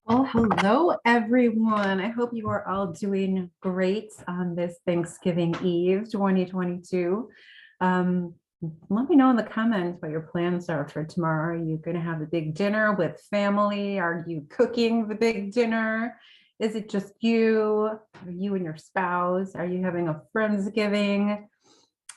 Well, hello, everyone. I hope you are all doing great on this Thanksgiving Eve 2022. Um, Let me know in the comments what your plans are for tomorrow. Are you going to have a big dinner with family? Are you cooking the big dinner? Is it just you? Are you and your spouse? Are you having a Friendsgiving?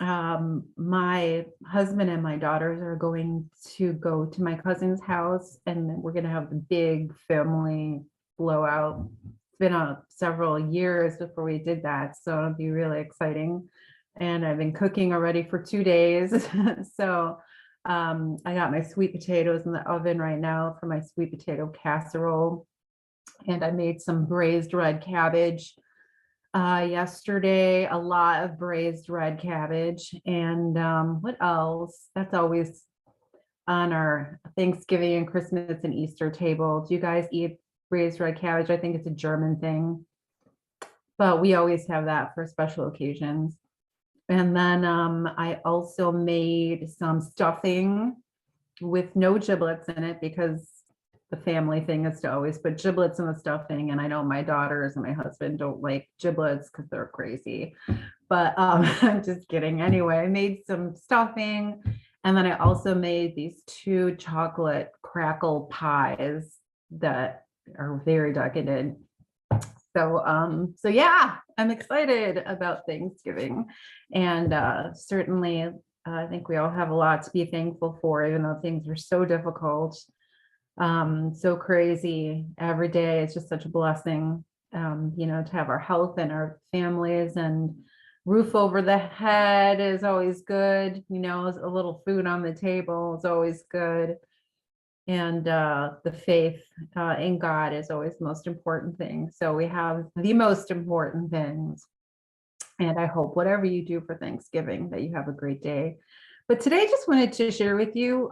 My husband and my daughters are going to go to my cousin's house, and then we're going to have the big family blowout. It's been several years before we did that, so it'll be really exciting. And I've been cooking already for 2 days. So I got my sweet potatoes in the oven right now for my sweet potato casserole. And I made some braised red cabbage yesterday, a lot of braised red cabbage. And what else? That's always on our Thanksgiving and Christmas and Easter table. Do you guys eat braised red cabbage? I think it's a German thing, but we always have that for special occasions. And then I also made some stuffing with no giblets in it because the family thing is to always put giblets in the stuffing. And I know my daughters and my husband don't like giblets because they're crazy. But I'm just kidding. Anyway, I made some stuffing. And then I also made these 2 chocolate crackle pies that are very decadent. So yeah, I'm excited about Thanksgiving. And certainly I think we all have a lot to be thankful for, even though things are so difficult, so crazy every day. It's just such a blessing, to have our health and our families, and roof over the head is always good. A little food on the table is always good. And the faith in God is always the most important thing. So we have the most important things. And I hope whatever you do for Thanksgiving, that you have a great day. But today I just wanted to share with you,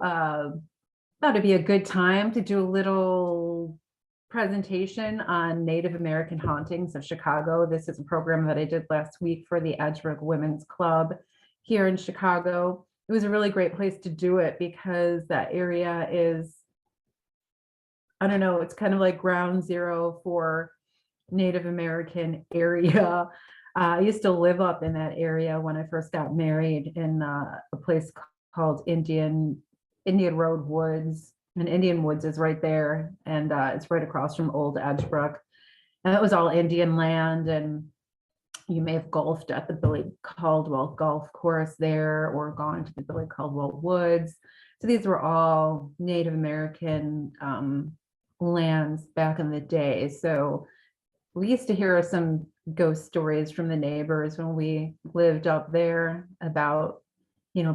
thought it'd be a good time to do a little presentation on Native American hauntings of Chicago. This is a program that I did last week for the Edgeworth Women's Club here in Chicago. It was a really great place to do it because that area is, I don't know, it's kind of like ground zero for Native American area. I used to live up in that area when I first got married in a place called Indian Road Woods. And Indian Woods is right there. And it's right across from Old Edgebrook. And it was all Indian land. And you may have golfed at the Billy Caldwell golf course there, or gone to the Billy Caldwell Woods. So these were all Native American lands back in the day. So we used to hear some ghost stories from the neighbors when we lived up there about,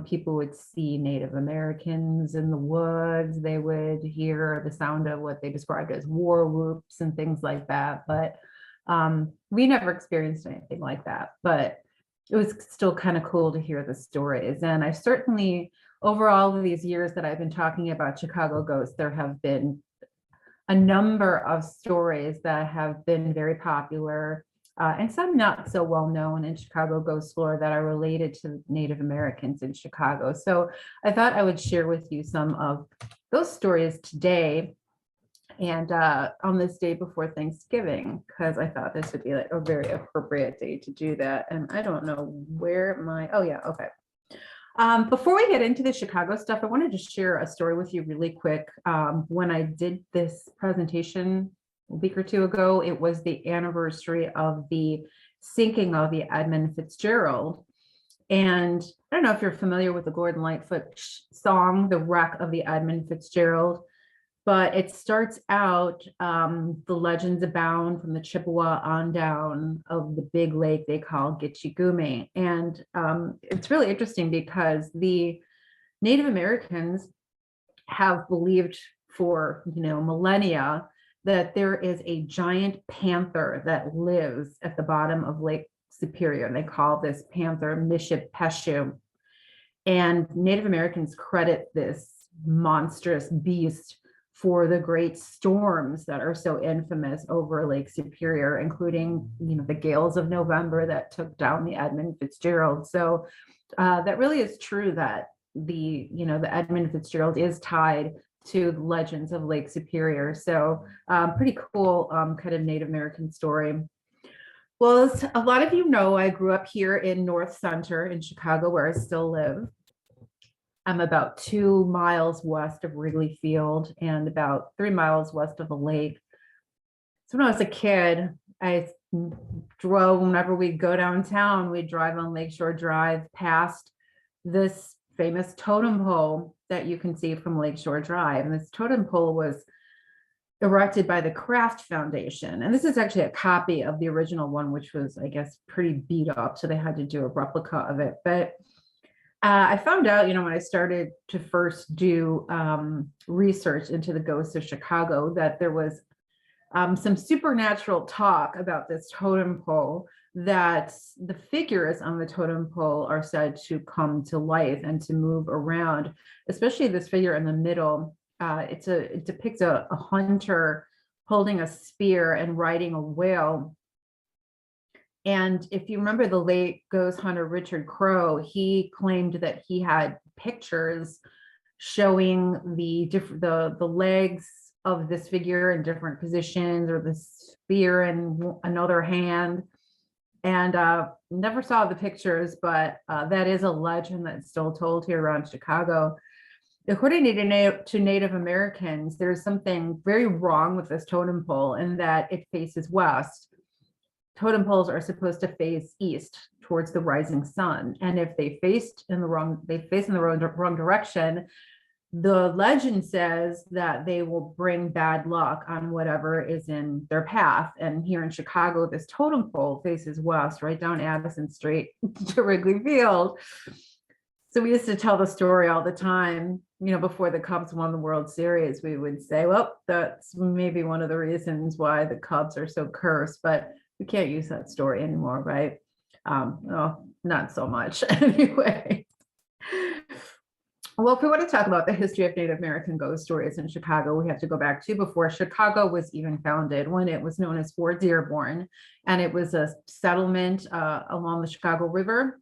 people would see Native Americans in the woods. They would hear the sound of what they described as war whoops and things like that. But we never experienced anything like that. But it was still kind of cool to hear the stories. And I certainly, over all of these years that I've been talking about Chicago ghosts, there have been a number of stories that have been very popular, and some not so well known in Chicago ghost lore that are related to Native Americans in Chicago. So I thought I would share with you some of those stories today, and on this day before Thanksgiving, because I thought this would be like a very appropriate day to do that. And I don't know where oh yeah, okay. Before we get into the Chicago stuff, I wanted to share a story with you really quick. When I did this presentation a week or 2 ago, it was the anniversary of the sinking of the Edmund Fitzgerald. And I don't know if you're familiar with the Gordon Lightfoot song, The Wreck of the Edmund Fitzgerald, but it starts out, the legends abound from the Chippewa on down of the big lake they call Gitche Gumee. And it's really interesting because the Native Americans have believed for, millennia that there is a giant panther that lives at the bottom of Lake Superior. And they call this panther Mishipeshu. And Native Americans credit this monstrous beast for the great storms that are so infamous over Lake Superior, including, the gales of November that took down the Edmund Fitzgerald. So that really is true that the Edmund Fitzgerald is tied to legends of Lake Superior. So pretty cool kind of Native American story. Well, as a lot of you know, I grew up here in North Center in Chicago, where I still live. I'm about 2 miles west of Wrigley Field and about 3 miles west of the lake. So when I was a kid, I drove, whenever we'd go downtown, we'd drive on Lakeshore Drive past this famous totem pole that you can see from Lakeshore Drive. And this totem pole was erected by the Kraft Foundation. And this is actually a copy of the original one, which was, I guess, pretty beat up. So they had to do a replica of it. But I found out, when I started to first do research into the ghosts of Chicago, that there was some supernatural talk about this totem pole, that the figures on the totem pole are said to come to life and to move around, especially this figure in the middle. It depicts a hunter holding a spear and riding a whale. And if you remember the late ghost hunter Richard Crowe, he claimed that he had pictures showing the legs of this figure in different positions, or the spear in another hand. And never saw the pictures, but that is a legend that's still told here around Chicago. According to Native Americans, there's something very wrong with this totem pole in that it faces west. Totem poles are supposed to face east towards the rising sun. And if they face in the wrong direction, the legend says that they will bring bad luck on whatever is in their path. And here in Chicago, this totem pole faces west, right down Addison Street to Wrigley Field. So we used to tell the story all the time, before the Cubs won the World Series, we would say, well, that's maybe one of the reasons why the Cubs are so cursed, but we can't use that story anymore, right? Well, not so much anyway. Well, if we want to talk about the history of Native American ghost stories in Chicago, we have to go back to before Chicago was even founded, when it was known as Fort Dearborn, and it was a settlement along the Chicago River.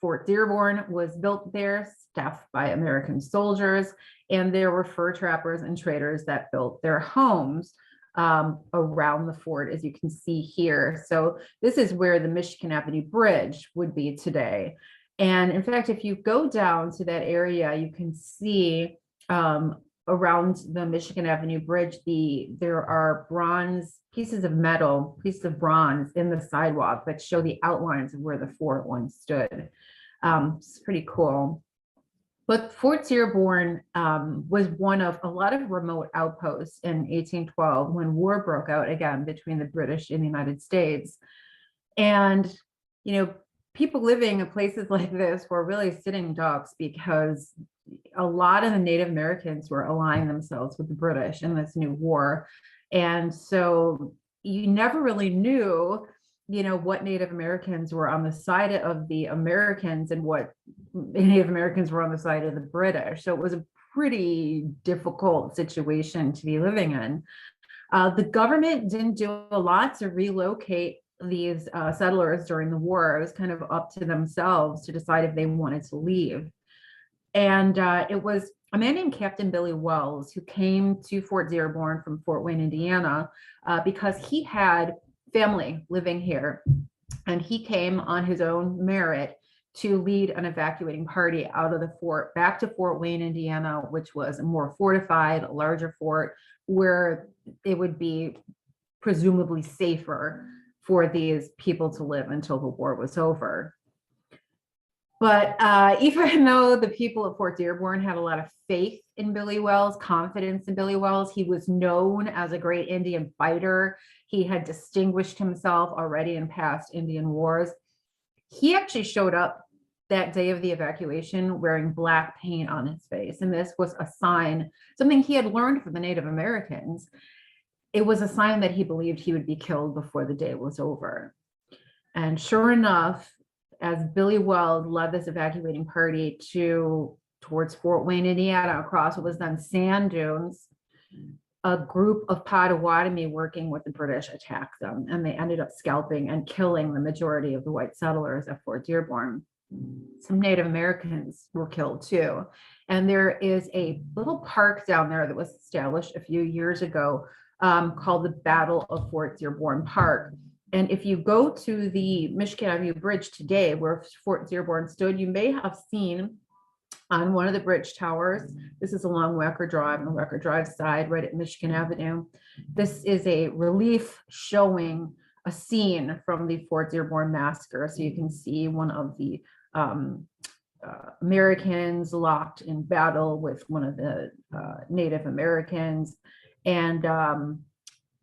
Fort Dearborn was built there, staffed by American soldiers, and there were fur trappers and traders that built their homes around the fort, as you can see here. So this is where the Michigan Avenue Bridge would be today. And in fact, if you go down to that area, you can see around the Michigan Avenue Bridge, there are pieces of bronze in the sidewalk that show the outlines of where the fort once stood. It's pretty cool. But Fort Dearborn was one of a lot of remote outposts in 1812 when war broke out again between the British and the United States. And, people living in places like this were really sitting ducks, because a lot of the Native Americans were allying themselves with the British in this new war. And so you never really knew, what Native Americans were on the side of the Americans and what Native Americans were on the side of the British. So it was a pretty difficult situation to be living in. The government didn't do a lot to relocate these settlers during the war. It was kind of up to themselves to decide if they wanted to leave. And it was a man named Captain Billy Wells who came to Fort Dearborn from Fort Wayne, Indiana, because he had family living here. And he came on his own merit to lead an evacuating party out of the fort back to Fort Wayne, Indiana, which was a more fortified, larger fort, where it would be presumably safer for these people to live until the war was over. But even though the people of Fort Dearborn had a lot of faith in Billy Wells, confidence in Billy Wells, he was known as a great Indian fighter. He had distinguished himself already in past Indian wars. He actually showed up that day of the evacuation wearing black paint on his face. And this was a sign, something he had learned from the Native Americans. It was a sign that he believed he would be killed before the day was over. And sure enough, as Billy Wells led this evacuating party towards Fort Wayne, Indiana, across what was then sand dunes, a group of Potawatomi working with the British attacked them, and they ended up scalping and killing the majority of the white settlers at Fort Dearborn. Some Native Americans were killed too. And there is a little park down there that was established a few years ago called the Battle of Fort Dearborn Park. And if you go to the Michigan Avenue Bridge today, where Fort Dearborn stood, you may have seen on one of the bridge towers. This is along Wacker Drive, on the Wacker Drive side, right at Michigan Avenue. This is a relief showing a scene from the Fort Dearborn massacre. So you can see one of the Americans locked in battle with one of the Native Americans. And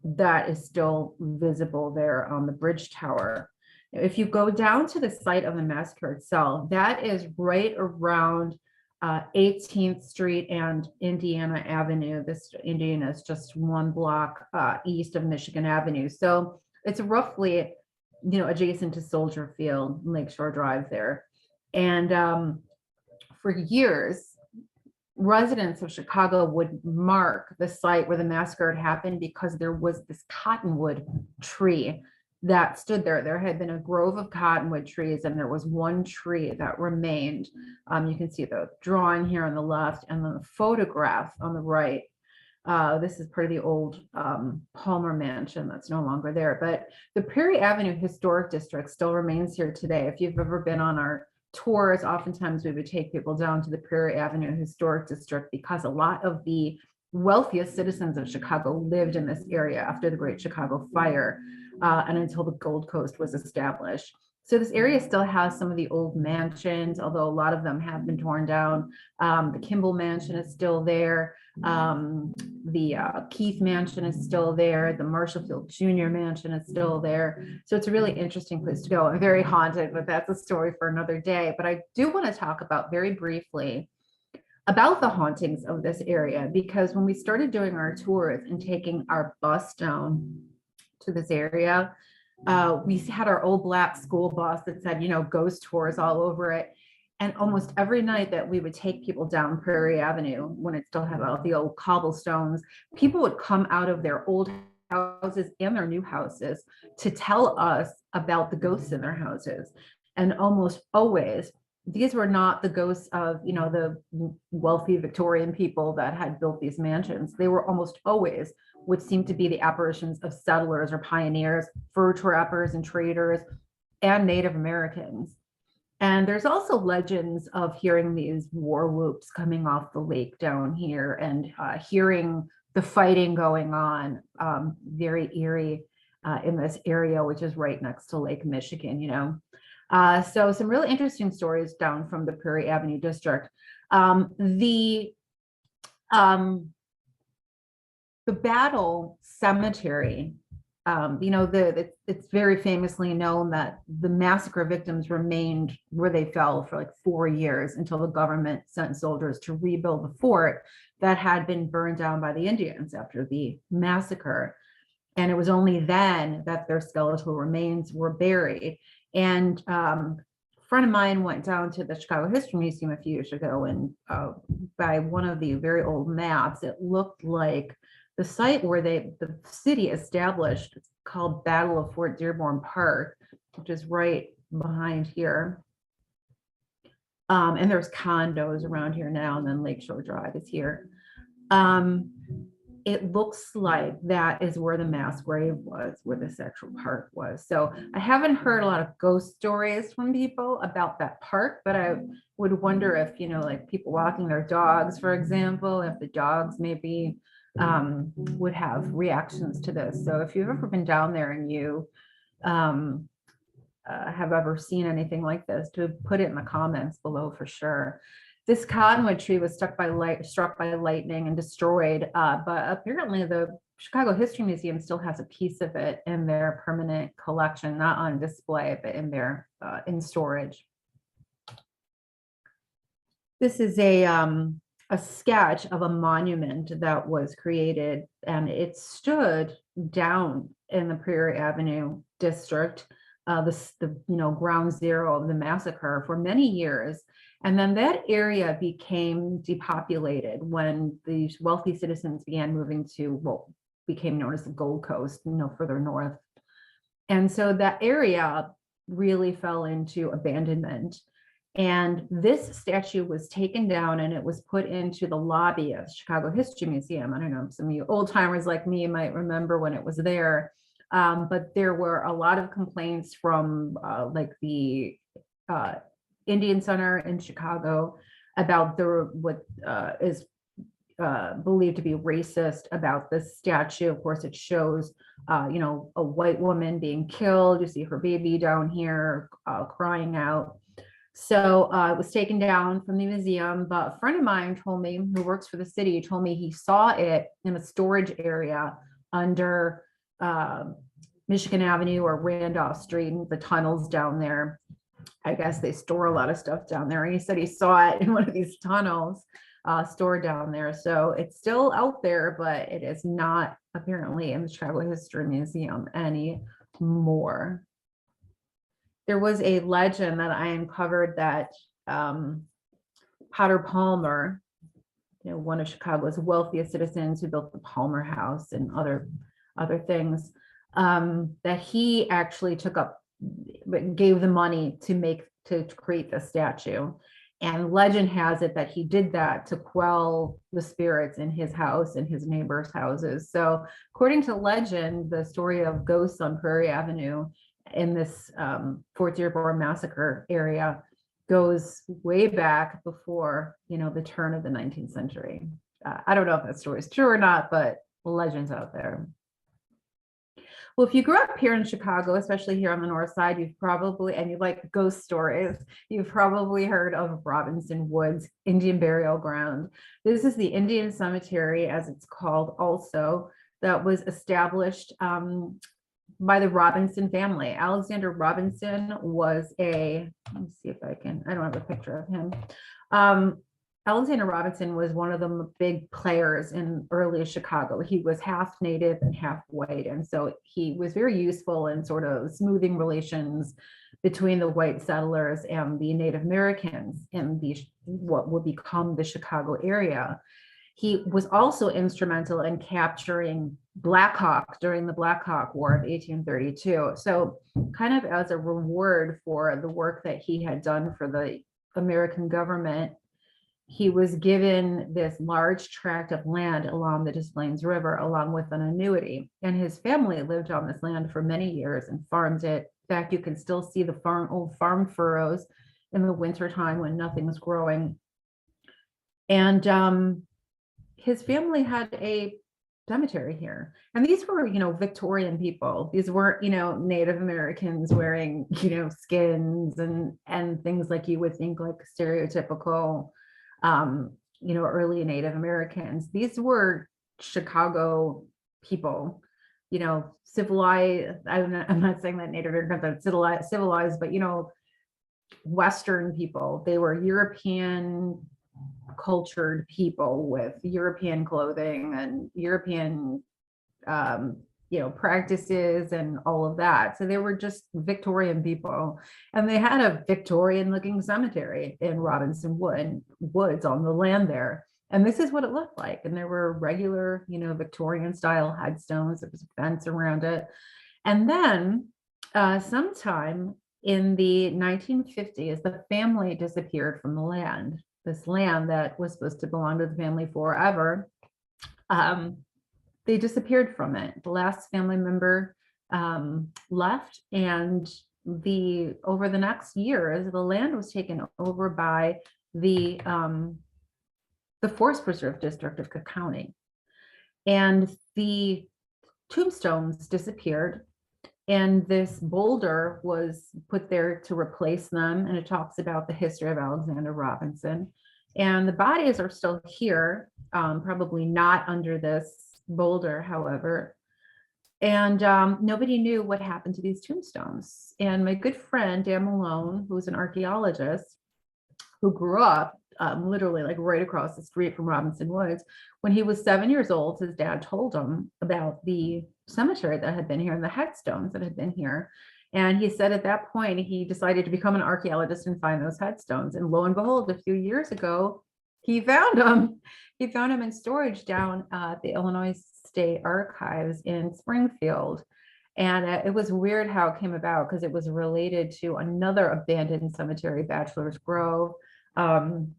that is still visible there on the bridge tower. If you go down to the site of the massacre itself, that is right around 18th Street and Indiana Avenue. This Indiana is just one block east of Michigan Avenue. So it's roughly, adjacent to Soldier Field, Lakeshore Drive there. And for years, residents of Chicago would mark the site where the massacre had happened because there was this cottonwood tree that stood there. There had been a grove of cottonwood trees, and there was one tree that remained. You can see the drawing here on the left, and then the photograph on the right. This is part of the old Palmer Mansion that's no longer there. But the Prairie Avenue Historic District still remains here today. If you've ever been on our tours, oftentimes we would take people down to the Prairie Avenue Historic District because a lot of the wealthiest citizens of Chicago lived in this area after the Great Chicago Fire and until the Gold Coast was established. So this area still has some of the old mansions, although a lot of them have been torn down. The Kimball Mansion is still there. The Keith Mansion is still there. The Marshallfield Jr. Mansion is still there. So it's a really interesting place to go. I'm very haunted, but that's a story for another day. But I do want to talk about very briefly about the hauntings of this area, because when we started doing our tours and taking our bus down to this area, we had our old black school bus that said, ghost tours all over it. And almost every night that we would take people down Prairie Avenue, when it still had all the old cobblestones, people would come out of their old houses and their new houses to tell us about the ghosts in their houses. And almost always, these were not the ghosts of, the wealthy Victorian people that had built these mansions. They were almost always what seemed to be the apparitions of settlers or pioneers, fur trappers and traders, and Native Americans. And there's also legends of hearing these war whoops coming off the lake down here and hearing the fighting going on, very eerie in this area, which is right next to Lake Michigan, So some really interesting stories down from the Prairie Avenue district. The Battle Cemetery, it's very famously known that the massacre victims remained where they fell for like 4 years until the government sent soldiers to rebuild the fort that had been burned down by the Indians after the massacre. And it was only then that their skeletal remains were buried. And a friend of mine went down to the Chicago History Museum a few years ago, and by one of the very old maps, it looked like the site where the city established, it's called Battle of Fort Dearborn Park, which is right behind here. And there's condos around here now, and then Lakeshore Drive is here. It looks like that is where the mass grave was, where the sexual park was. So I haven't heard a lot of ghost stories from people about that park, but I would wonder if, like people walking their dogs, for example, if the dogs maybe would have reactions to this. So if you've ever been down there and you have ever seen anything like this, to put it in the comments below for sure. This cottonwood tree was struck by lightning and destroyed, but apparently the Chicago History Museum still has a piece of it in their permanent collection, not on display, but in their in storage. This is a sketch of a monument that was created, and it stood down in the Prairie Avenue district, the ground zero of the massacre for many years. And then that area became depopulated when these wealthy citizens began moving to what became known as the Gold Coast, further north. And so that area really fell into abandonment. And this statue was taken down and it was put into the lobby of the Chicago History Museum. I don't know, some of you old timers like me might remember when it was there. But there were a lot of complaints from like the Indian Center in Chicago about what is believed to be racist about this statue. Of course, it shows, a white woman being killed. You see her baby down here crying out. So it was taken down from the museum, but a friend of mine told me, who works for the city, told me he saw it in a storage area under Michigan Avenue or Randolph Street, and the tunnels down there. I guess they store a lot of stuff down there. And he said he saw it in one of these tunnels stored down there. So it's still out there, but it is not apparently in the Chicago History Museum anymore. There was a legend that I uncovered that Potter Palmer, one of Chicago's wealthiest citizens who built the Palmer House and other things, that he actually gave the money to create the statue. And legend has it that he did that to quell the spirits in his house and his neighbors' houses. So according to legend, the story of ghosts on Prairie Avenue in this Fort Dearborn massacre area goes way back before, the turn of the 19th century. I don't know if that story is true or not, but legends out there. Well, if you grew up here in Chicago, especially here on the north side, and you like ghost stories, you've probably heard of Robinson Woods Indian Burial Ground. This is the Indian Cemetery, as it's called also, that was established by the Robinson family. Alexander Robinson was let me see if I don't have a picture of him. Alexander Robinson was one of the big players in early Chicago. He was half native and half white. And so he was very useful in sort of smoothing relations between the white settlers and the Native Americans in what would become the Chicago area. He was also instrumental in capturing Blackhawk during the Blackhawk War of 1832. So kind of as a reward for the work that he had done for the American government, he was given this large tract of land along the Des Plaines River, along with an annuity. And his family lived on this land for many years and farmed it. In fact, you can still see the old farm furrows in the wintertime when nothing's growing. And his family had a cemetery here. And these were, Victorian people. These weren't, Native Americans wearing, skins and things like you would think like stereotypical early Native Americans. These were Chicago people, civilized. I'm not saying that Native Americans are civilized, but Western people. They were European cultured people with European clothing and European practices and all of that. So they were just Victorian people, and they had a Victorian looking cemetery in Robinson Woods on the land there. And this is what it looked like. And there were regular, Victorian style headstones. There was a fence around it. And then sometime in the 1950s, the family disappeared from the land. This land that was supposed to belong to the family forever. They disappeared from it. The last family member left, and over the next years, the land was taken over by the Forest Preserve District of Cook County, and the tombstones disappeared. And this boulder was put there to replace them, and it talks about the history of Alexander Robinson. And the bodies are still here, probably not under this boulder, however. And nobody knew what happened to these tombstones. And my good friend, Dan Malone, who's an archaeologist who grew up literally like right across the street from Robinson Woods, when he was 7 years old, his dad told him about the cemetery that had been here and the headstones that had been here. And he said at that point, he decided to become an archaeologist and find those headstones. And lo and behold, a few years ago, he found them. He found them in storage down at the Illinois State Archives in Springfield. And it was weird how it came about because it was related to another abandoned cemetery, Bachelor's Grove, um,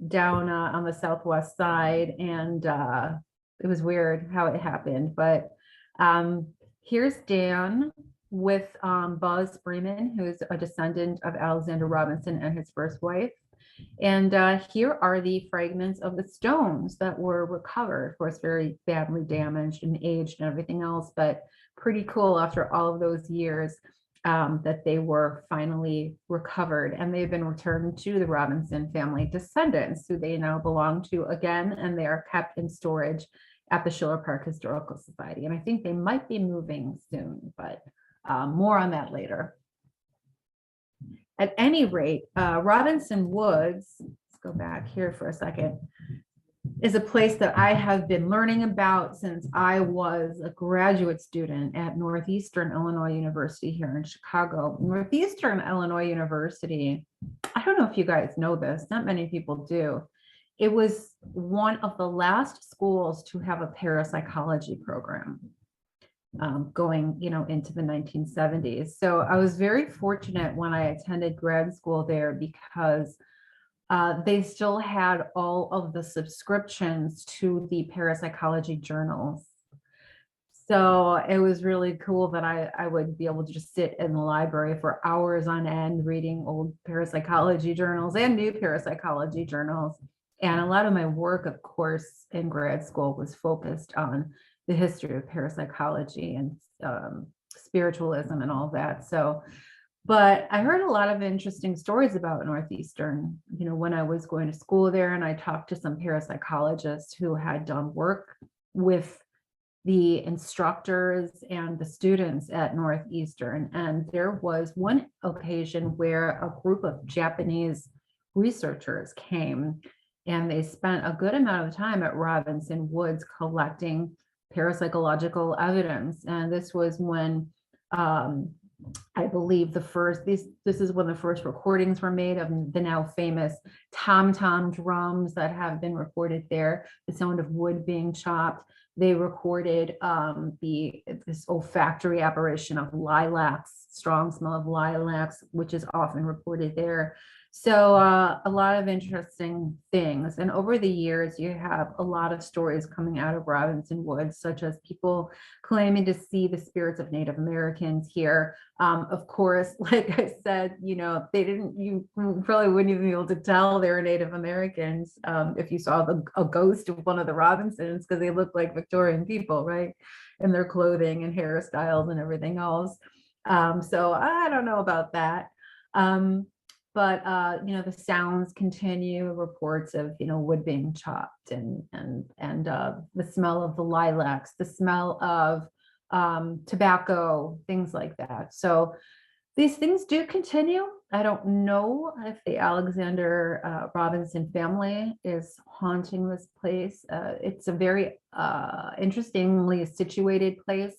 down on the southwest side. And it was weird how it happened. But here's Dan with Buzz Freeman, who's a descendant of Alexander Robinson and his first wife. And here are the fragments of the stones that were recovered. Of course, very badly damaged and aged and everything else, but pretty cool after all of those years that they were finally recovered. And they've been returned to the Robinson family descendants, who they now belong to again, and they are kept in storage at the Schiller Park Historical Society. And I think they might be moving soon, but more on that later. At any rate, Robinson Woods, let's go back here for a second, is a place that I have been learning about since I was a graduate student at Northeastern Illinois University here in Chicago. Northeastern Illinois University, I don't know if you guys know this, not many people do. It was one of the last schools to have a parapsychology program. Going, into the 1970s. So I was very fortunate when I attended grad school there because they still had all of the subscriptions to the parapsychology journals. So it was really cool that I would be able to just sit in the library for hours on end reading old parapsychology journals and new parapsychology journals. And a lot of my work, of course, in grad school was focused on the history of parapsychology and spiritualism and all that. So, but I heard a lot of interesting stories about Northeastern, when I was going to school there, and I talked to some parapsychologists who had done work with the instructors and the students at Northeastern. And there was one occasion where a group of Japanese researchers came and they spent a good amount of time at Robinson Woods collecting parapsychological evidence. And this was when I believe this is when the first recordings were made of the now famous tom-tom drums that have been recorded there, the sound of wood being chopped. They recorded this olfactory apparition of lilacs, strong smell of lilacs, which is often reported there. So a lot of interesting things. And over the years, you have a lot of stories coming out of Robinson Woods, such as people claiming to see the spirits of Native Americans here. Of course, like I said, you probably wouldn't even be able to tell they were Native Americans if you saw a ghost of one of the Robinsons, because they look like Victorian people, right? In their clothing and hairstyles and everything else. So I don't know about that. But the sounds continue, reports of wood being chopped and the smell of the lilacs, the smell of tobacco, things like that. So these things do continue. I don't know if the Alexander Robinson family is haunting this place. It's a very interestingly situated place.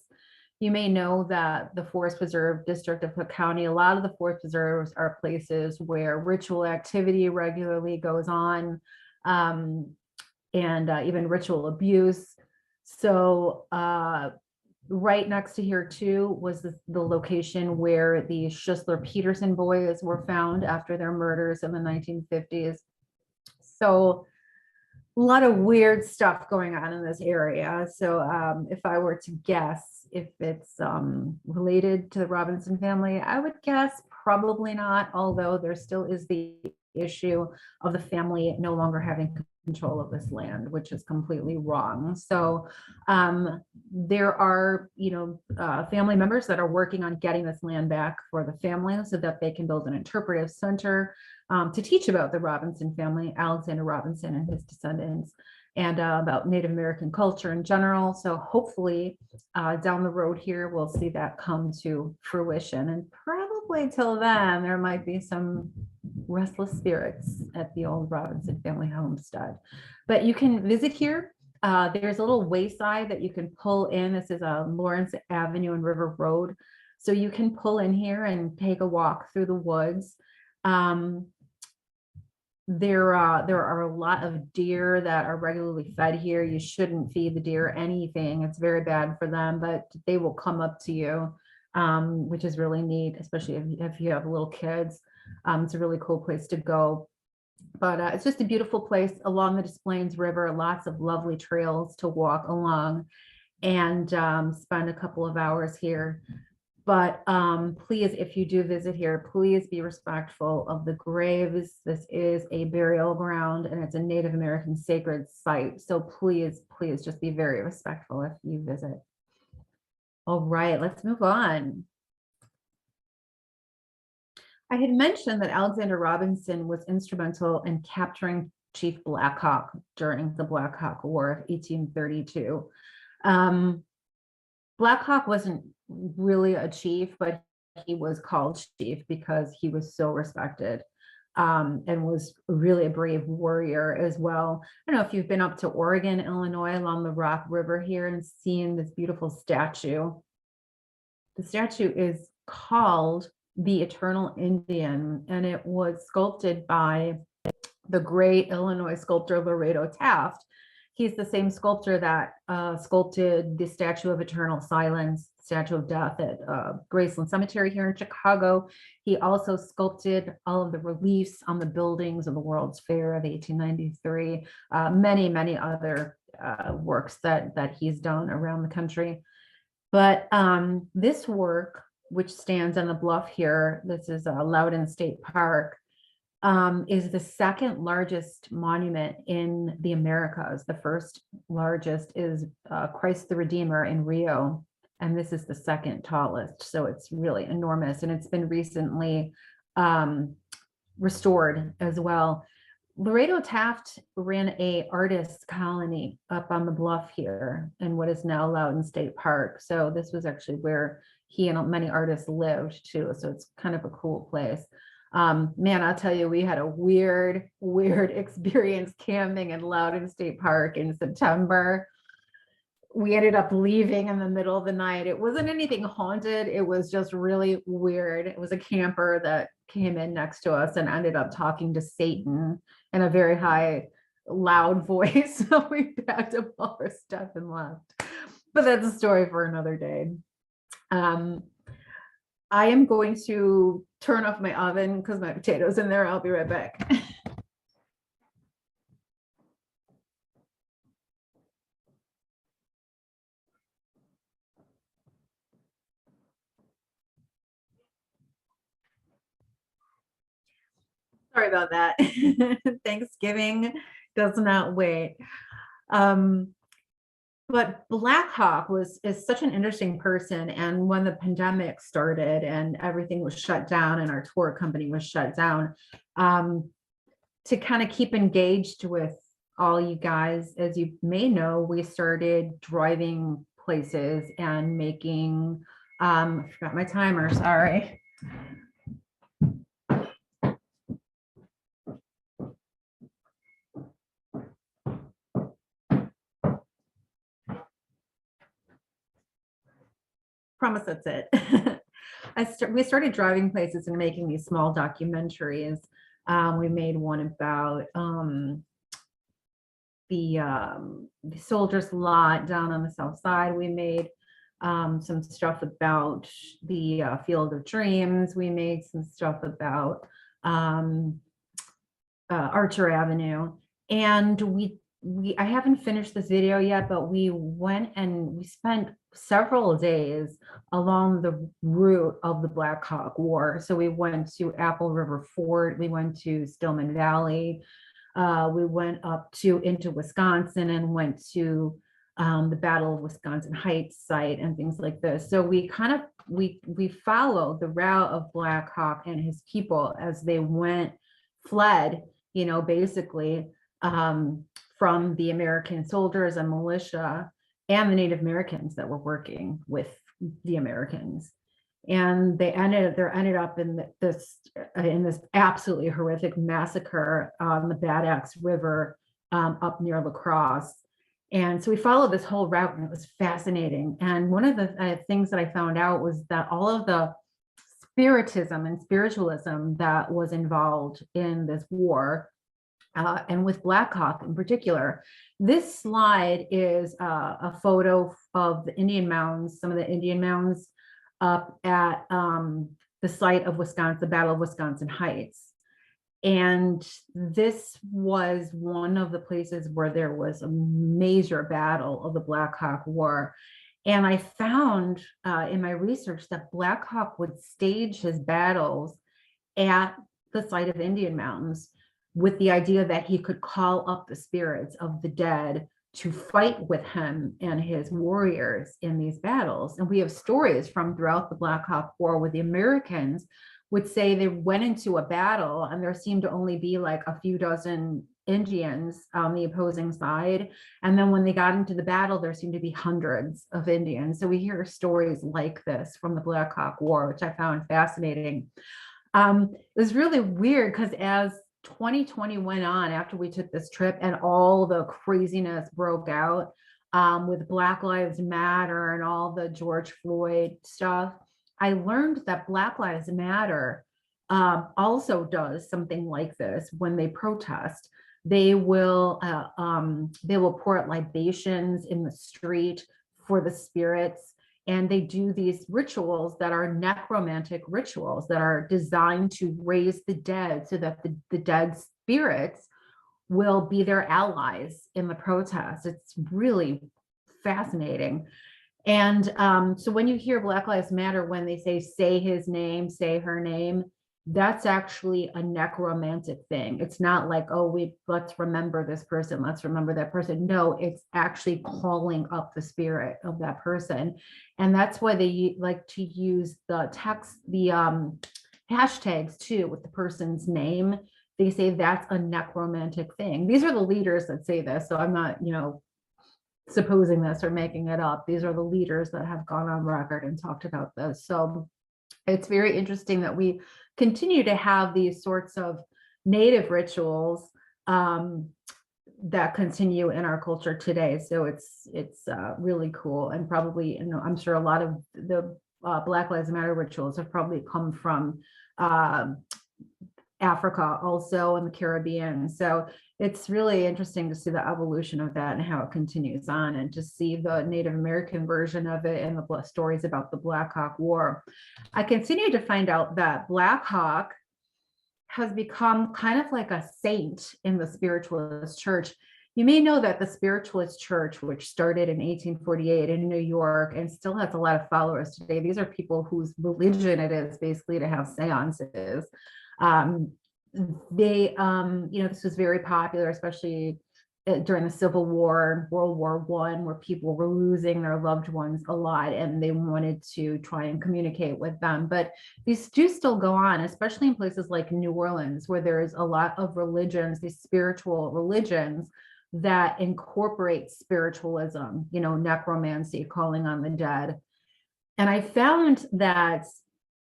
You may know that the Forest Preserve District of Cook County, a lot of the forest preserves are places where ritual activity regularly goes on, and even ritual abuse. So right next to here too was the location where the Schussler Peterson boys were found after their murders in the 1950s. So a lot of weird stuff going on in this area. So if I were to guess if it's related to the Robinson family, I would guess probably not, although there still is the issue of the family no longer having control of this land, which is completely wrong. So there are, family members that are working on getting this land back for the family so that they can build an interpretive center to teach about the Robinson family, Alexander Robinson and his descendants, and about Native American culture in general. So hopefully down the road here, we'll see that come to fruition. And probably till then, there might be some restless spirits at the old Robinson family homestead. But you can visit here. There's a little wayside that you can pull in. This is Lawrence Avenue and River Road. So you can pull in here and take a walk through the woods. there are a lot of deer that are regularly fed here. You shouldn't feed the deer anything. It's very bad for them, but they will come up to you, which is really neat, especially if you have little kids. It's a really cool place to go. But it's just a beautiful place along the Des Plaines River, lots of lovely trails to walk along and spend a couple of hours here. But please, if you do visit here, please be respectful of the graves. This is a burial ground and it's a Native American sacred site. So please, please just be very respectful if you visit. All right, let's move on. I had mentioned that Alexander Robinson was instrumental in capturing Chief Blackhawk during the Blackhawk War of 1832. Blackhawk wasn't really a chief, but he was called chief because he was so respected, and was really a brave warrior as well. I don't know if you've been up to Oregon, Illinois, along the Rock River here and seen this beautiful statue. The statue is called the Eternal Indian, and it was sculpted by the great Illinois sculptor Lorado Taft. He's the same sculptor that sculpted the statue of Eternal Silence, statue of death at Graceland Cemetery here in Chicago. He also sculpted all of the reliefs on the buildings of the World's Fair of 1893, many, many other works that he's done around the country. But this work, which stands on the bluff here, this is Loudon State Park, is the second largest monument in the Americas. The first largest is Christ the Redeemer in Rio, and this is the second tallest. So it's really enormous, and it's been recently restored as well. Lorado Taft ran a artist colony up on the bluff here in what is now Loudon State Park. So this was actually where he and many artists lived too. So it's kind of a cool place. Man, I'll tell you, we had a weird experience camping in Loudon State Park in September. We ended up leaving in the middle of the night. It wasn't anything haunted. It was just really weird. It was a camper that came in next to us and ended up talking to Satan in a very high, loud voice. So we packed up all our stuff and left. But that's a story for another day. I am going to turn off my oven because my potatoes in there. I'll be right back. Sorry about that. Thanksgiving does not wait. But Blackhawk is such an interesting person. And when the pandemic started and everything was shut down and our tour company was shut down, to kind of keep engaged with all you guys, as you may know, we started driving places and making, I forgot my timer, sorry. Promise that's it. We started driving places and making these small documentaries. We made one about the soldiers' lot down on the south side. We made some stuff about the Field of Dreams. We made some stuff about Archer Avenue, and I haven't finished this video yet, but we went and we spent several days along the route of the Blackhawk War. So we went to Apple River Fort, we went to Stillman Valley, we went up into Wisconsin and went to the Battle of Wisconsin Heights site and things like this. So we kind of we followed the route of Blackhawk and his people as they fled, basically from the American soldiers and militia and the Native Americans that were working with the Americans. And they ended up in this absolutely horrific massacre on the Bad Axe River up near La Crosse. And so we followed this whole route, and it was fascinating. And one of the things that I found out was that all of the spiritism and spiritualism that was involved in this war and with Blackhawk in particular. This slide is a photo of the Indian mounds, some of the Indian mounds up at the site of Wisconsin, the Battle of Wisconsin Heights. And this was one of the places where there was a major battle of the Blackhawk War. And I found in my research that Blackhawk would stage his battles at the site of Indian mountains with the idea that he could call up the spirits of the dead to fight with him and his warriors in these battles. And we have stories from throughout the Blackhawk War where the Americans would say they went into a battle and there seemed to only be like a few dozen Indians on the opposing side. And then when they got into the battle, there seemed to be hundreds of Indians. So we hear stories like this from the Blackhawk War, which I found fascinating. It was really weird because as 2020 went on after we took this trip and all the craziness broke out with Black Lives Matter and all the George Floyd stuff, I learned that Black Lives Matter also does something like this when they protest. They will pour out libations in the street for the spirits. And they do these rituals that are necromantic rituals that are designed to raise the dead so that the dead spirits will be their allies in the protest. It's really fascinating. And so when you hear Black Lives Matter, when they say his name, say her name, that's actually a necromantic thing. It's not like, oh, let's remember this person, let's remember that person. No, it's actually calling up the spirit of that person. And that's why they like to use the text, the hashtags too, with the person's name. They say that's a necromantic thing. These are the leaders that say this. So I'm not, supposing this or making it up. These are the leaders that have gone on record and talked about this. So it's very interesting that we continue to have these sorts of native rituals that continue in our culture today. So it's really cool, and probably, I'm sure a lot of the Black Lives Matter rituals have probably come from Africa also, and the Caribbean. So it's really interesting to see the evolution of that and how it continues on, and to see the Native American version of it and the stories about the Blackhawk War. I continue to find out that Blackhawk has become kind of like a saint in the spiritualist church. You may know that the spiritualist church, which started in 1848 in New York and still has a lot of followers today, these are people whose religion it is basically to have seances. This was very popular, especially during the Civil War, World War I, where people were losing their loved ones a lot and they wanted to try and communicate with them. But these do still go on, especially in places like New Orleans, where there's a lot of religions, these spiritual religions that incorporate spiritualism, necromancy, calling on the dead. And I found that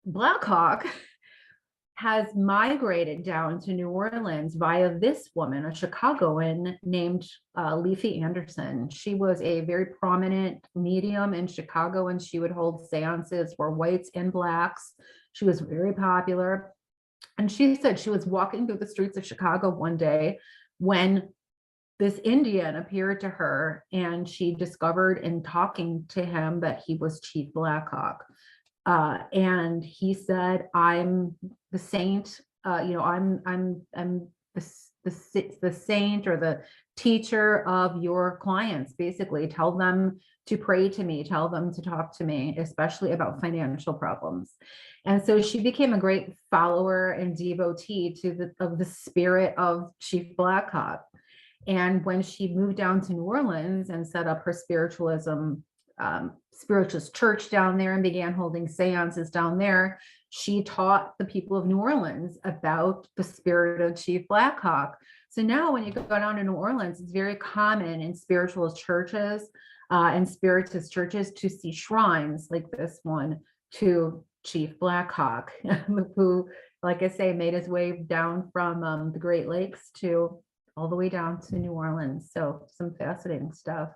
Blackhawk has migrated down to New Orleans via this woman, a Chicagoan named Leafy Anderson. She was a very prominent medium in Chicago, and she would hold seances for whites and blacks. She was very popular. And she said she was walking through the streets of Chicago one day when this Indian appeared to her, and she discovered in talking to him that he was Chief Blackhawk. And he said, "I'm the saint. I'm the saint or the teacher of your clients. Basically, tell them to pray to me. Tell them to talk to me, especially about financial problems." And so she became a great follower and devotee of the spirit of Chief Blackhawk. And when she moved down to New Orleans and set up her spiritualist church down there and began holding seances down there, she taught the people of New Orleans about the spirit of Chief Blackhawk. So now when you go down to New Orleans, it's very common in spiritualist churches and spiritist churches to see shrines like this one to Chief Blackhawk, who, like I say, made his way down from the Great Lakes to all the way down to New Orleans. So some fascinating stuff.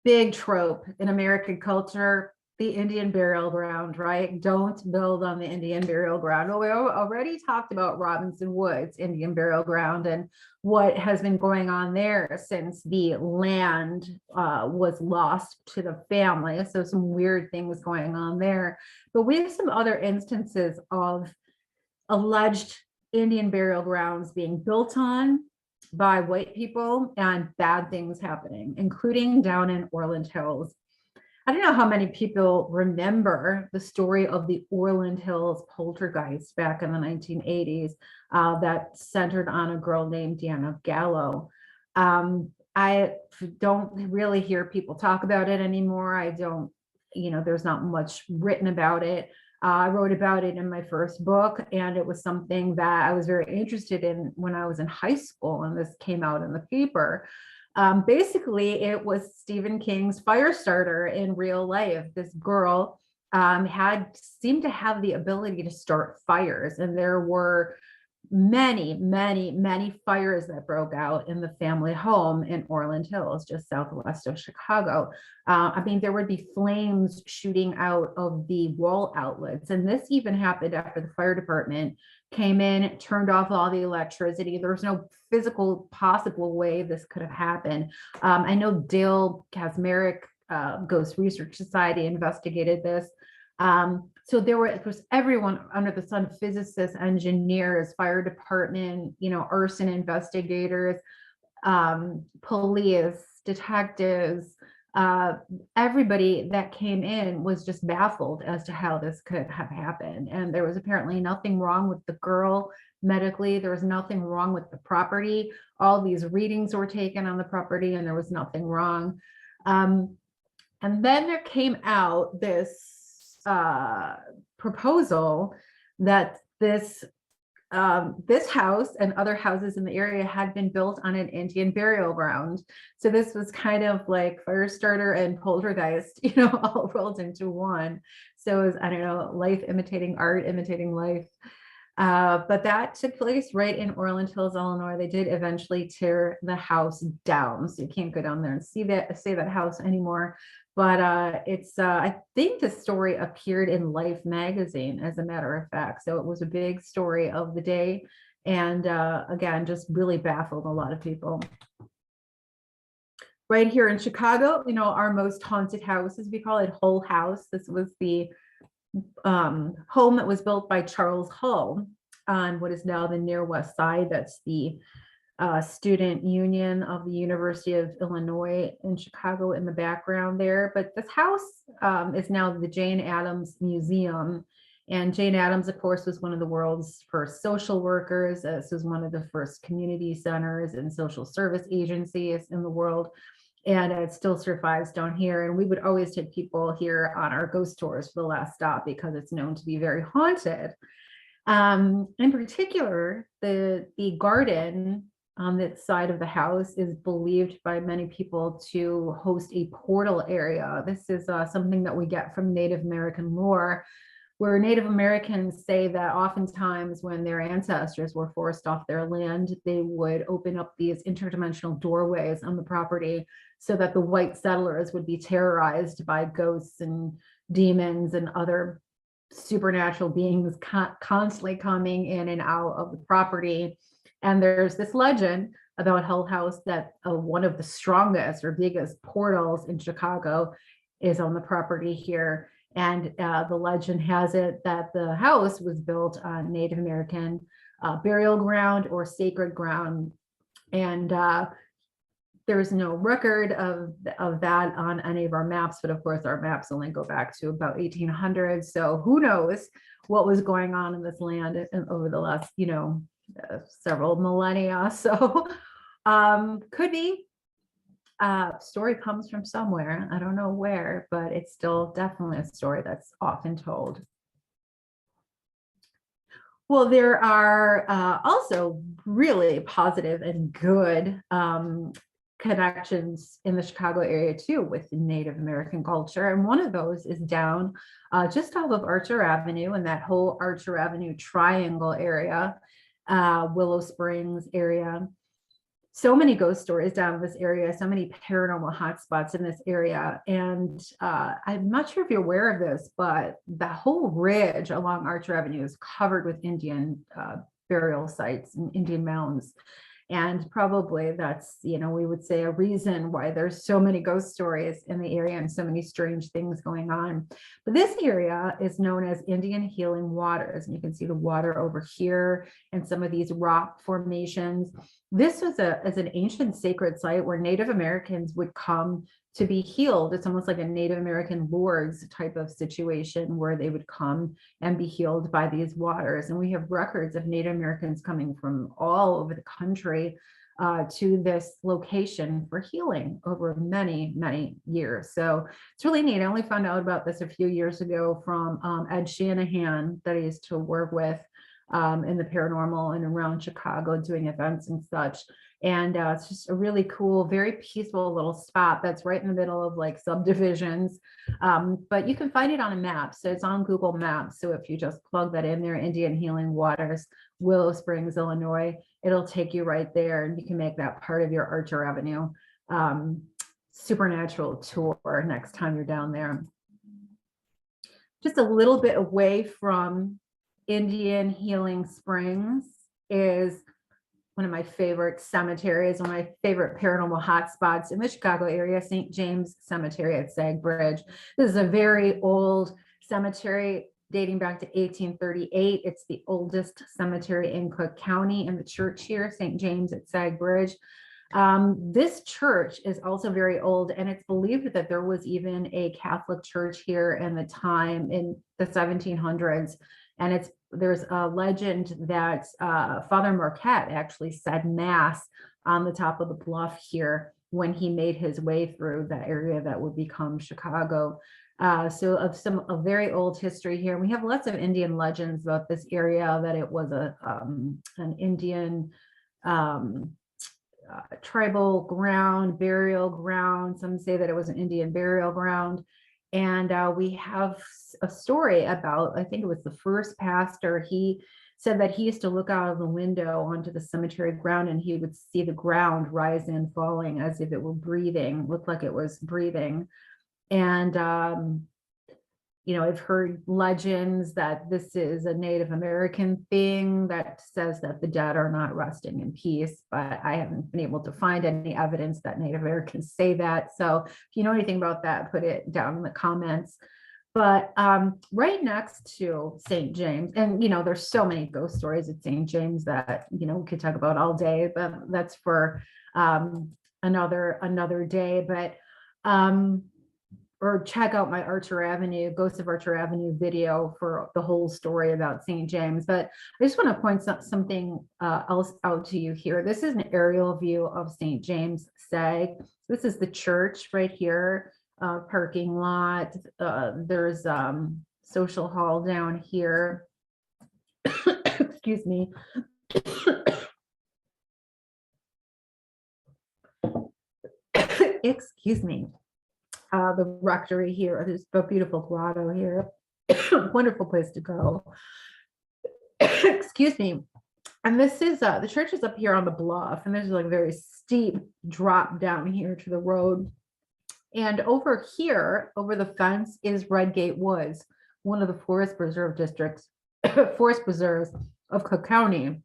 Big trope in American culture, the Indian burial ground, right? Don't build on the Indian burial ground. Well, we already talked about Robinson Woods Indian burial ground and what has been going on there since the land was lost to the family. So some weird things going on there. But we have some other instances of alleged Indian burial grounds being built on by white people and bad things happening, including down in Orland Hills. I don't know how many people remember the story of the Orland Hills poltergeist back in the 1980s that centered on a girl named Deanna Gallo. I don't really hear people talk about it anymore. I don't, there's not much written about it. I wrote about it in my first book, and it was something that I was very interested in when I was in high school, and this came out in the paper. Basically, it was Stephen King's Firestarter in real life. This girl seemed to have the ability to start fires, and there were many, many, many fires that broke out in the family home in Orland Hills, just southwest of Chicago. There would be flames shooting out of the wall outlets, and this even happened after the fire department came in, turned off all the electricity. There was no physical possible way this could have happened. I know Dale Kazmarek, Ghost Research Society, investigated this. So there was everyone under the sun: physicists, engineers, fire department, arson investigators, police, detectives. Everybody that came in was just baffled as to how this could have happened. And there was apparently nothing wrong with the girl medically. There was nothing wrong with the property. All these readings were taken on the property, and there was nothing wrong. And then there came out this proposal that this house and other houses in the area had been built on an Indian burial ground. So this was kind of like Firestarter and Poltergeist, all rolled into one. So it was, I don't know, life imitating art, imitating life. But that took place right in Orland Hills, Illinois. They did eventually tear the house down, so you can't go down there and see that house anymore. But I think the story appeared in Life magazine, as a matter of fact. So it was a big story of the day, and again, just really baffled a lot of people. Right here in Chicago, our most haunted house, as we call it, Hull House. This was the home that was built by Charles Hull on what is now the Near West Side. That's the student union of the University of Illinois in Chicago in the background there. But this house is now the Jane Addams Museum. And Jane Addams, of course, was one of the world's first social workers. This was one of the first community centers and social service agencies in the world. And it still survives down here. And we would always take people here on our ghost tours for the last stop because it's known to be very haunted. In particular, the garden on that side of the house is believed by many people to host a portal area. This is something that we get from Native American lore, where Native Americans say that oftentimes when their ancestors were forced off their land, they would open up these interdimensional doorways on the property so that the white settlers would be terrorized by ghosts and demons and other supernatural beings constantly coming in and out of the property. And there's this legend about Hull House that one of the strongest or biggest portals in Chicago is on the property here. And the legend has it that the house was built on Native American burial ground or sacred ground. And there's no record of that on any of our maps, but of course our maps only go back to about 1800. So who knows what was going on in this land over the last, several millennia. So could be. Story comes from somewhere. I don't know where, but it's still definitely a story that's often told. Well, there are also really positive and good connections in the Chicago area too with Native American culture. And one of those is down just off of Archer Avenue, and that whole Archer Avenue triangle area, Willow Springs area. so many ghost stories down in this area, so many paranormal hotspots in this area. And I'm not sure if you're aware of this, but the whole ridge along Archer Avenue is covered with Indian burial sites and Indian mounds. And probably that's, we would say a reason why there's so many ghost stories in the area and so many strange things going on. But this area is known as Indian Healing Waters. And you can see the water over here and some of these rock formations. This was an ancient sacred site where Native Americans would come to be healed. It's almost like a Native American lords type of situation where they would come and be healed by these waters. And we have records of Native Americans coming from all over the country to this location for healing over many, many years. So it's really neat. I only found out about this a few years ago from Ed Shanahan that I used to work with in the paranormal and around Chicago doing events and such. And it's just a really cool, very peaceful little spot that's right in the middle of like subdivisions. But you can find it on a map. So it's on Google Maps. So if you just plug that in there, Indian Healing Waters, Willow Springs, Illinois, it'll take you right there. And you can make that part of your Archer Avenue supernatural tour next time you're down there. Just a little bit away from Indian Healing Springs is one of my favorite cemeteries, one of my favorite paranormal hotspots in the Chicago area, St. James Cemetery at Sag Bridge. This is a very old cemetery dating back to 1838. It's the oldest cemetery in Cook County, and the church here, St. James at Sag Bridge. This church is also very old, and it's believed that there was even a Catholic church here in the time in the 1700s. And there's a legend that Father Marquette actually said mass on the top of the bluff here when he made his way through the area that would become Chicago. So of very old history here. We have lots of Indian legends about this area, that it was an Indian tribal ground, burial ground. Some say that it was an Indian burial ground. And we have a story about, I think it was the first pastor, he said that he used to look out of the window onto the cemetery ground and he would see the ground rise and falling as if it were breathing, looked like it was breathing. And I've heard legends that this is a Native American thing that says that the dead are not resting in peace, but I haven't been able to find any evidence that Native Americans say that. So if you know anything about that, put it down in the comments. But right next to St. James, and there's so many ghost stories at St. James that we could talk about all day, but that's for another day. But or check out my Archer Avenue, Ghosts of Archer Avenue video for the whole story about St. James. But I just want to point something else out to you here. This is an aerial view of St. James Sag. This is the church right here, parking lot. There's social hall down here. Excuse me. Excuse me. The rectory here. There's a beautiful grotto here. Wonderful place to go. Excuse me. And this is the church is up here on the bluff, and there's like a very steep drop down here to the road. And over here, over the fence, is Redgate Woods, one of the forest preserve districts, forest preserves of Cook County.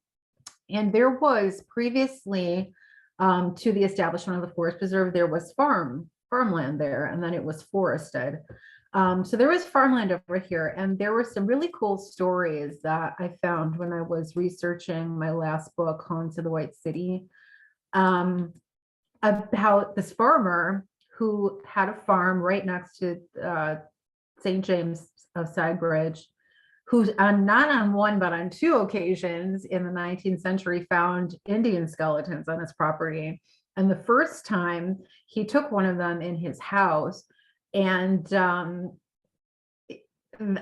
And there was previously, to the establishment of the forest preserve, there was farmland there, and then it was forested. So there was farmland over here, and there were some really cool stories that I found when I was researching my last book, Haunts of the White City, about this farmer who had a farm right next to St. James of Sag Bridge, who's not on one but on two occasions in the 19th century found Indian skeletons on his property. And the first time he took one of them in his house, and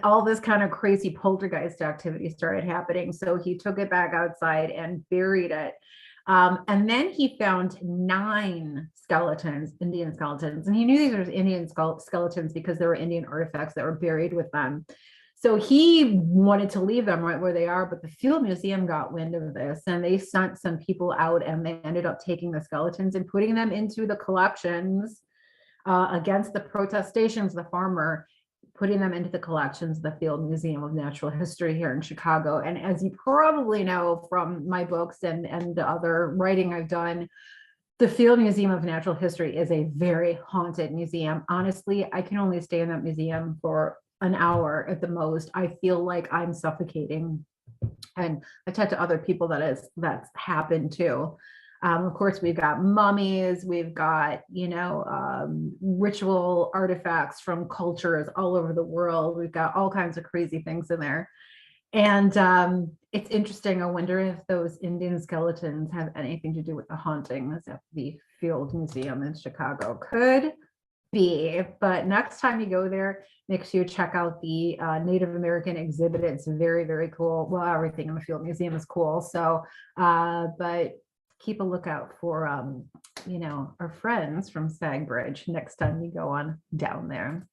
all this kind of crazy poltergeist activity started happening. So he took it back outside and buried it. And then he found 9 skeletons, Indian skeletons. And he knew these were Indian skeletons because there were Indian artifacts that were buried with them. So he wanted to leave them right where they are, but the Field Museum got wind of this and they sent some people out and they ended up taking the skeletons and putting them into the collections against the protestations of the farmer, putting them into the collections of the Field Museum of Natural History here in Chicago. And as you probably know from my books and the other writing I've done, the Field Museum of Natural History is a very haunted museum. Honestly, I can only stay in that museum for an hour at the most. I feel like I'm suffocating. And I've talked to other people that's happened too. Of course, we've got mummies, we've got, ritual artifacts from cultures all over the world. We've got all kinds of crazy things in there. And it's interesting. I wonder if those Indian skeletons have anything to do with the hauntings at the Field Museum in Chicago. Could be, but next time you go there, make sure you check out the Native American exhibit. It's very, very cool. Well, everything in the Field Museum is cool. So, but keep a lookout for, our friends from Sag Bridge next time you go on down there.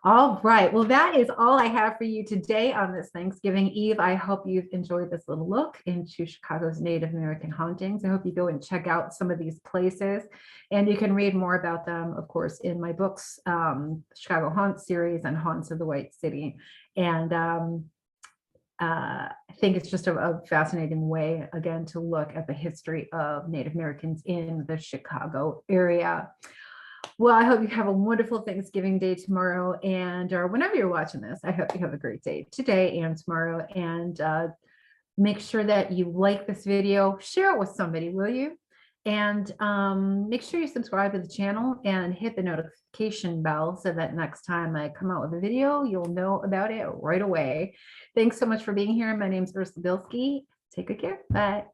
All right. Well, that is all I have for you today on this Thanksgiving Eve. I hope you've enjoyed this little look into Chicago's Native American hauntings. I hope you go and check out some of these places, and you can read more about them, of course, in my books, Chicago Haunt series and Haunts of the White City. And I think it's just a fascinating way, again, to look at the history of Native Americans in the Chicago area. Well, I hope you have a wonderful Thanksgiving Day tomorrow, and or whenever you're watching this, I hope you have a great day today and tomorrow. And make sure that you like this video, share it with somebody, will you? And make sure you subscribe to the channel and hit the notification bell so that next time I come out with a video, you'll know about it right away. Thanks so much for being here. My name is Ursula Bilski. Take good care. Bye.